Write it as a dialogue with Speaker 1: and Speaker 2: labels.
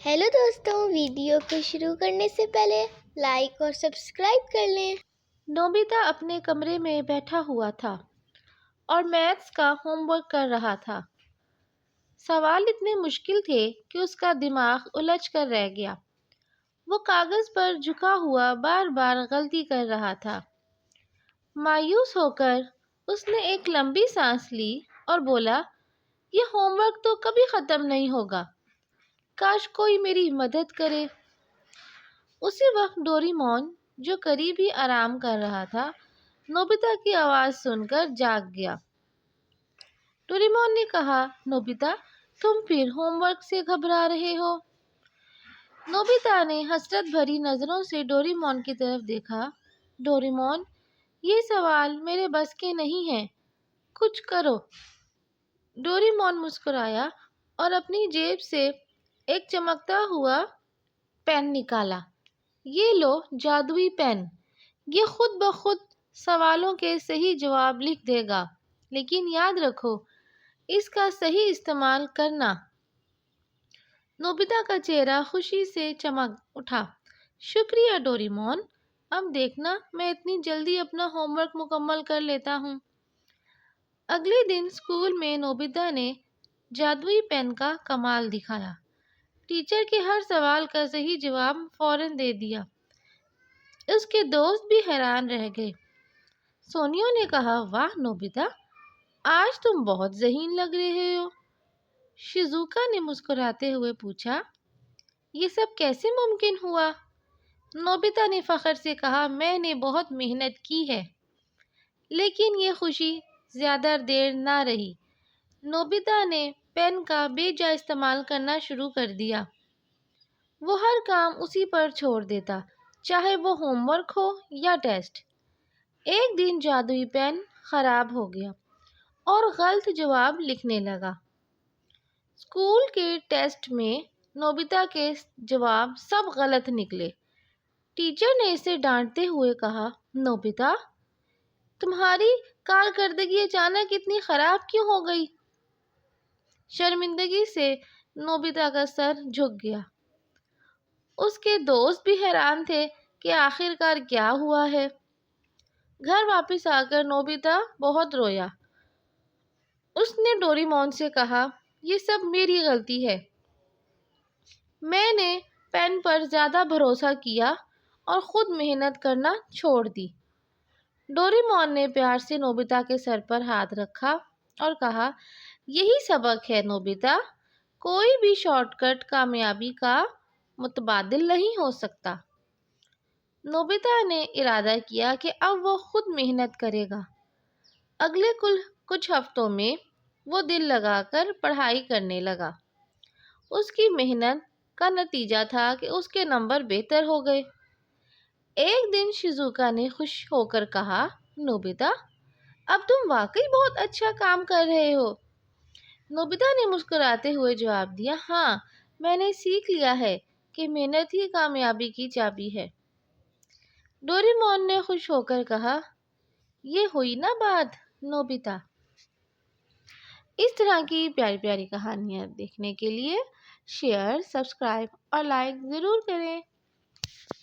Speaker 1: Hello दोस्तों, video को शुरू करने से पहले लाइक और सब्सक्राइब कर लें।
Speaker 2: नोबिता अपने कमरे में बैठा हुआ था और मैथ्स का होमवर्क कर रहा था। सवाल इतने मुश्किल थे कि उसका दिमाग उलझ कर रह गया। वो कागज पर झुका हुआ बार बार गलती कर रहा था। मायूस होकर उसने एक लंबी सांस ली और बोला, ये होमवर्क तो कभी खत्म नहीं होगा। काश कोई मेरी मदद करे। उसी वक्त डोरेमोन, जो करीब ही आराम कर रहा था, नोबिता की आवाज सुनकर जाग गया। डोरेमोन ने कहा, नोबिता, तुम फिर होमवर्क से घबरा रहे हो? नोबिता ने हसरत भरी नजरों से डोरेमोन की तरफ देखा। डोरेमोन, ये सवाल मेरे बस के नहीं है, कुछ करो। डोरेमोन मुस्कुराया और अपनी जेब से एक चमकता हुआ पेन निकाला। ये लो जादुई पेन। ये खुद ब खुद सवालों के सही जवाब लिख देगा, लेकिन याद रखो, इसका सही इस्तेमाल करना। नोबिता का चेहरा खुशी से चमक उठा। शुक्रिया डोरेमोन, अब देखना मैं इतनी जल्दी अपना होमवर्क मुकम्मल कर लेता हूँ। अगले दिन स्कूल में नोबिता ने जादुई पेन का कमाल दिखाया। टीचर के हर सवाल का सही जवाब फौरन दे दिया। उसके दोस्त भी हैरान रह गए। सोनियो ने कहा, वाह नोबिता, आज तुम बहुत ज़हीन लग रहे हो। शिजुका ने मुस्कुराते हुए पूछा, ये सब कैसे मुमकिन हुआ? नोबिता ने फख्र से कहा, मैंने बहुत मेहनत की है। लेकिन ये खुशी ज़्यादा देर ना रही। नोबिता ने पेन का बेजा इस्तेमाल करना शुरू कर दिया। वो हर काम उसी पर छोड़ देता, चाहे वो होमवर्क हो या टेस्ट। एक दिन जादुई पेन खराब हो गया और गलत जवाब लिखने लगा। स्कूल के टेस्ट में नोबिता के जवाब सब गलत निकले। टीचर ने इसे डांटते हुए कहा, नोबिता, तुम्हारी कारकर्दगी अचानक इतनी खराब क्यों हो गई? शर्मिंदगी से नोबिता का सर झुक गया। उसके दोस्त भी हैरान थे कि आखिरकार क्या हुआ है। घर वापस आकर नोबिता बहुत रोया। उसने डोरेमोन से कहा, ये सब मेरी गलती है। मैंने पेन पर ज़्यादा भरोसा किया और खुद मेहनत करना छोड़ दी। डोरेमोन ने प्यार से नोबिता के सर पर हाथ रखा और कहा, यही सबक है नोबिता, कोई भी शॉर्टकट कामयाबी का मुतबादिल नहीं हो सकता। नोबिता ने इरादा किया कि अब वो खुद मेहनत करेगा। अगले कुछ हफ्तों में वो दिल लगाकर पढ़ाई करने लगा। उसकी मेहनत का नतीजा था कि उसके नंबर बेहतर हो गए। एक दिन शिजुका ने खुश होकर कहा, नोबिता, अब तुम वाकई बहुत अच्छा काम कर रहे हो। नोबिता ने मुस्कुराते हुए जवाब दिया, हाँ, मैंने सीख लिया है कि मेहनत ही कामयाबी की चाबी है। डोरेमोन ने खुश होकर कहा, ये हुई ना बात नोबिता। इस तरह की प्यारी प्यारी कहानियाँ देखने के लिए शेयर, सब्सक्राइब और लाइक ज़रूर करें।